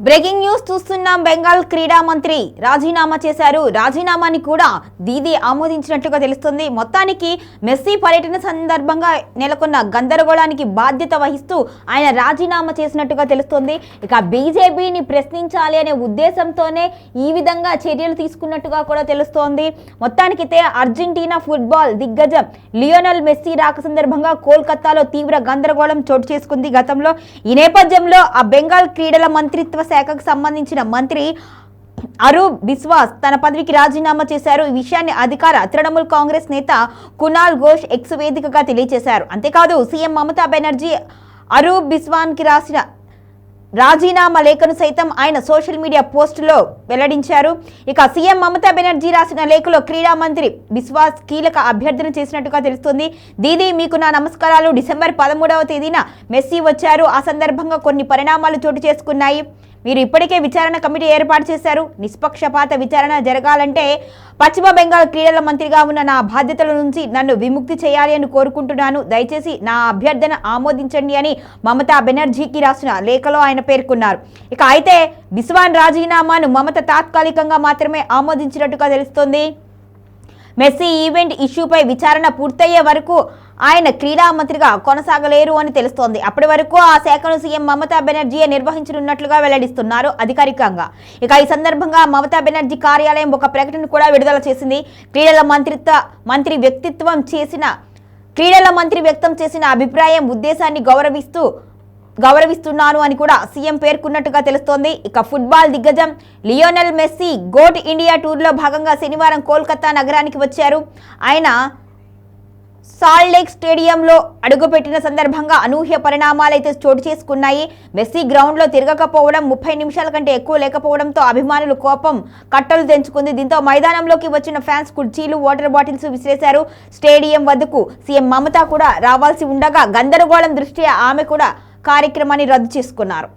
Breaking news చూస్తున్నాం. బెంగాల్ క్రీడా మంత్రి రాజీనామా చేశారు. రాజీనామాని కూడా దీదీ ఆమోదించినట్లుగా తెలుస్తుంది. మొత్తానికి మెస్సీ పర్యటన సందర్భంగా నెలకొన్న గందరగోళానికి బాధ్యత వహిస్తూ ఆయన రాజీనామా చేసినట్టుగా తెలుస్తుంది. ఇక బీజేపీని ప్రశ్నించాలి అనే ఉద్దేశంతోనే ఈ విధంగా చర్యలు తీసుకున్నట్టుగా కూడా తెలుస్తోంది. మొత్తానికైతే అర్జెంటీనా ఫుట్బాల్ దిగ్గజం లియోనెల్ మెస్సీ రాక సందర్భంగా కోల్కతాలో తీవ్ర గందరగోళం చోటు చేసుకుంది గతంలో. ఈ నేపథ్యంలో ఆ బెంగాల్ క్రీడల మంత్రిత్వ శాఖకు సంబంధించిన మంత్రి అరూప్ బిస్వాస్ తన పదవికి రాజీనామా చేశారు. ఈ విషయాన్ని అధికార తృణమూల్ కాంగ్రెస్ నేత కునాల్ ఘోష్ ఎక్స్ వేదికగా తెలియజేశారు. అంతేకాదు సీఎం మమతా బెనర్జీ అరూప్ బిస్వాన్కి రాసిన రాజీనామా లేఖను సైతం ఆయన సోషల్ మీడియా పోస్టులో వెల్లడించారు. ఇక సీఎం మమతా బెనర్జీ రాసిన లేఖలో క్రీడా మంత్రి బిస్వాస్ కీలక అభ్యర్థన చేసినట్టుగా తెలుస్తుంది. దీదీ మీకు నా నమస్కారాలు. డిసెంబర్ 13వ తేదీన మెస్సీ వచ్చారు. ఆ సందర్భంగా కొన్ని పరిణామాలు చోటు చేసుకున్నాయి. మీరు ఇప్పటికే విచారణ కమిటీ ఏర్పాటు చేశారు. నిష్పక్షపాత విచారణ జరగాలంటే పశ్చిమ బెంగాల్ క్రీడల మంత్రిగా ఉన్న నా బాధ్యతల నుంచి నన్ను విముక్తి చేయాలి అని కోరుకుంటున్నాను. దయచేసి నా అభ్యర్థన ఆమోదించండి అని మమతా బెనర్జీకి రాసిన లేఖలో ఆయన పేర్కొన్నారు. ఇక అయితే బిస్వాన్ రాజీనామాను మమత తాత్కాలికంగా మాత్రమే ఆమోదించినట్టుగా తెలుస్తోంది. మెస్సీ ఈవెంట్ ఇష్యూపై విచారణ పూర్తయ్యే వరకు ఆయన క్రీడా మంత్రిగా కొనసాగలేరు అని తెలుస్తోంది. అప్పటి వరకు ఆ శాఖను సీఎం మమతా బెనర్జీయే నిర్వహించనున్నట్లుగా వెల్లడిస్తున్నారు అధికారికంగా. ఇక ఈ సందర్భంగా మమతా బెనర్జీ కార్యాలయం ఒక ప్రకటన కూడా విడుదల చేసింది. క్రీడల మంత్రి వ్యక్తం చేసిన అభిప్రాయం ఉద్దేశాన్ని గౌరవిస్తున్నాను అని కూడా సీఎం పేర్కొన్నట్టుగా తెలుస్తోంది. ఇక ఫుట్బాల్ దిగ్గజం లియోనెల్ మెస్సీ గోట్ ఇండియా టూర్లో భాగంగా శనివారం కోల్కతా నగరానికి వచ్చారు. ఆయన సాల్ట్ లేక్ స్టేడియంలో అడుగుపెట్టిన సందర్భంగా అనూహ్య పరిణామాలైతే చోటు చేసుకున్నాయి. మెస్సీ గ్రౌండ్లో తిరగకపోవడం, 30 నిమిషాల కంటే ఎక్కువ లేకపోవడంతో అభిమానులు కోపం కట్టలు తెంచుకుంది. దీంతో మైదానంలోకి వచ్చిన ఫ్యాన్స్ కుర్చీలు, వాటర్ బాటిల్స్ విసిరేశారు. స్టేడియం వద్దకు సీఎం మమతా కూడా రావాల్సి ఉండగా గందరగోళం దృష్ట్యా ఆమె కూడా కార్యక్రమాన్ని రద్దు చేసుకున్నారు.